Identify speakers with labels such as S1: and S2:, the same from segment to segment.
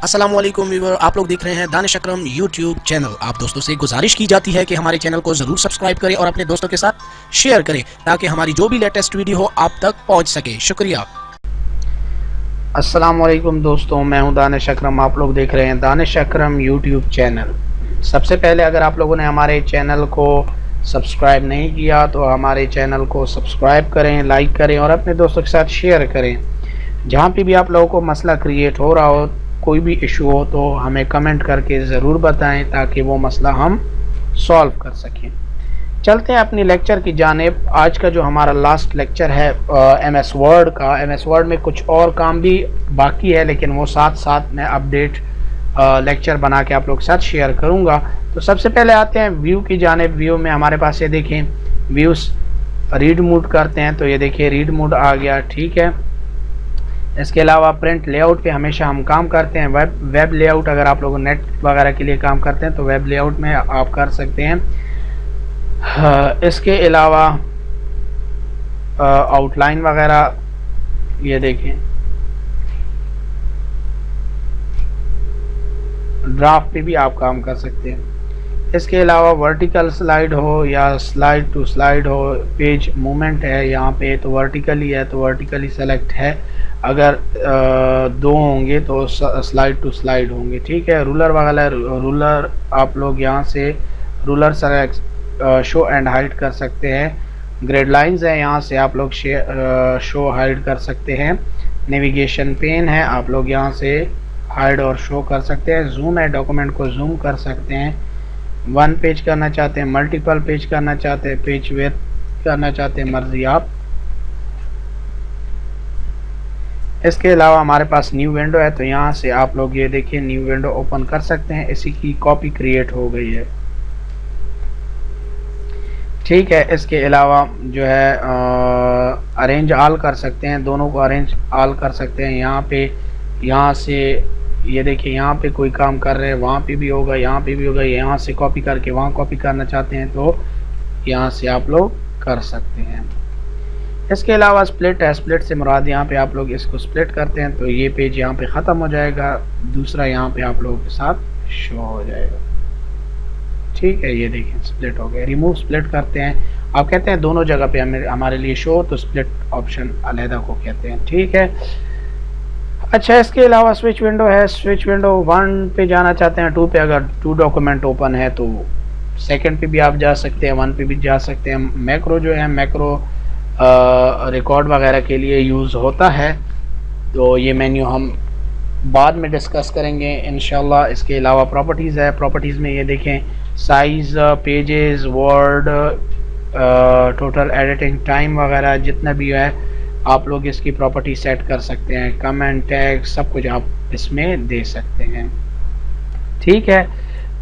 S1: अस्सलामुअलैकुम व्यूअर, आप लोग देख रहे हैं दानिश अकरम यूट्यूब चैनल। आप दोस्तों से गुजारिश की जाती है कि हमारे चैनल को ज़रूर सब्सक्राइब करें और अपने दोस्तों के साथ शेयर करें ताकि हमारी जो भी लेटेस्ट वीडियो हो आप तक पहुंच सके। शुक्रिया।
S2: अस्सलामुअलैकुम दोस्तों, मैं हूं दानिश अकरम। आप लोग देख रहे हैं दानिश अकरम यूट्यूब चैनल। सबसे पहले अगर आप लोगों ने हमारे चैनल को सब्सक्राइब नहीं किया तो हमारे चैनल को सब्सक्राइब करें, लाइक करें और अपने दोस्तों के साथ शेयर करें। जहाँ पे भी आप लोगों को मसला क्रिएट हो रहा हो, कोई भी इशू हो तो हमें कमेंट करके ज़रूर बताएं ताकि वो मसला हम सॉल्व कर सकें। चलते हैं अपनी लेक्चर की जानिब। आज का जो हमारा लास्ट लेक्चर है एमएस वर्ड का। एमएस वर्ड में कुछ और काम भी बाकी है, लेकिन वो साथ साथ मैं अपडेट लेक्चर बना के आप लोग के साथ शेयर करूंगा। तो सबसे पहले आते हैं व्यू की जानिब। व्यू में हमारे पास ये देखें, व्यूज़ रीड मोड करते हैं तो ये देखिए रीड मोड आ गया, ठीक है। इसके अलावा प्रिंट लेआउट पे हमेशा हम काम करते हैं। वेब लेआउट अगर आप लोग नेट वगैरह के लिए काम करते हैं तो वेब लेआउट में आप कर सकते हैं। इसके अलावा आउटलाइन वगैरह ये देखें, ड्राफ्ट पे भी आप काम कर सकते हैं। इसके अलावा वर्टिकल स्लाइड हो या स्लाइड टू स्लाइड हो, पेज मूवमेंट है यहाँ पे तो वर्टिकली है तो वर्टिकली सेलेक्ट है। अगर दो होंगे तो स्लाइड टू स्लाइड होंगे, ठीक है। रूलर वगैरह, रूलर आप लोग यहाँ से ruler select show and hide कर सकते हैं। ग्रेड लाइंस है, यहाँ से आप लोग शो हाइड कर सकते हैं। नेविगेशन पेन है, आप लोग यहाँ से हाइड और शो कर सकते हैं। जूम है, डॉक्यूमेंट को जूम कर सकते हैं। वन पेज करना चाहते हैं, मल्टीपल पेज करना चाहते हैं, पेज विड्थ करना चाहते हैं, मर्जी आप। इसके अलावा हमारे पास न्यू विंडो है तो यहाँ से आप लोग ये देखिए न्यू विंडो ओपन कर सकते हैं। इसी की कॉपी क्रिएट हो गई है, ठीक है। इसके अलावा जो है अरेंज ऑल कर सकते हैं, दोनों को अरेंज ऑल कर सकते हैं। यहाँ पे यहाँ से ये देखिए यहाँ पे कोई काम कर रहे हैं वहाँ पे भी होगा, यहाँ पे भी होगा। यहाँ से कॉपी करके वहाँ कॉपी करना चाहते हैं तो यहाँ से आप लोग कर सकते हैं। इसके अलावा स्प्लिट है, स्प्लिट से मुराद यहाँ पे आप लोग इसको स्प्लिट करते हैं तो ये पेज यहाँ पे ख़त्म हो जाएगा, दूसरा यहाँ पे आप लोगों के साथ शो हो जाएगा, ठीक है। ये देखिए स्प्लिट हो गया। रिमूव स्प्लिट करते हैं, आप कहते हैं दोनों जगह पे हमारे लिए शो तो स्प्लिट ऑप्शन अलहदा को कहते हैं, ठीक है। अच्छा, इसके अलावा स्विच विंडो है। स्विच विंडो 1 पे जाना चाहते हैं, 2 पे अगर 2 डॉक्यूमेंट ओपन है तो सेकंड पे भी आप जा सकते हैं, 1 पे भी जा सकते हैं। मैक्रो जो है, मैक्रो रिकॉर्ड वगैरह के लिए यूज़ होता है तो ये मेन्यू हम बाद में डिस्कस करेंगे इंशाल्लाह। इसके अलावा प्रॉपर्टीज़ है, प्रॉपर्टीज़ में ये देखें size, pages, word, total editing time वगैरह जितना भी है आप लोग इसकी प्रॉपर्टी सेट कर सकते हैं। कमेंट, टैग, सब कुछ आप इसमें दे सकते हैं, ठीक है।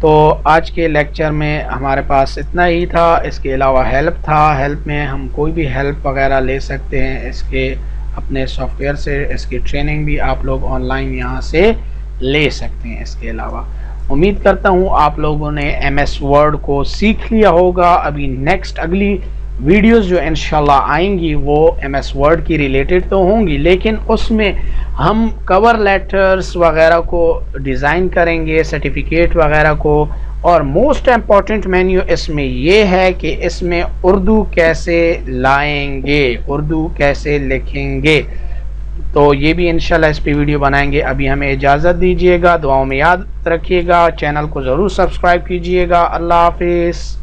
S2: तो आज के लेक्चर में हमारे पास इतना ही था। इसके अलावा हेल्प था, हेल्प में हम कोई भी हेल्प वगैरह ले सकते हैं इसके अपने सॉफ्टवेयर से। इसकी ट्रेनिंग भी आप लोग ऑनलाइन यहाँ से ले सकते हैं। इसके अलावा उम्मीद करता हूँ आप लोगों ने एमएस वर्ड को सीख लिया होगा। अभी नेक्स्ट अगली वीडियोस जो इंशाल्लाह आएंगी वो एमएस वर्ड की रिलेटेड तो होंगी, लेकिन उसमें हम कवर लेटर्स वगैरह को डिज़ाइन करेंगे, सर्टिफिकेट वगैरह को। और मोस्ट इम्पॉर्टेंट मेन्यू इसमें ये है कि इसमें उर्दू कैसे लाएंगे, उर्दू कैसे लिखेंगे, तो ये भी इंशाल्लाह इस पे वीडियो बनाएंगे। अभी हमें इजाज़त दीजिएगा, दुआओं में याद रखिएगा, चैनल को ज़रूर सब्सक्राइब कीजिएगा। अल्लाह हाफिज़।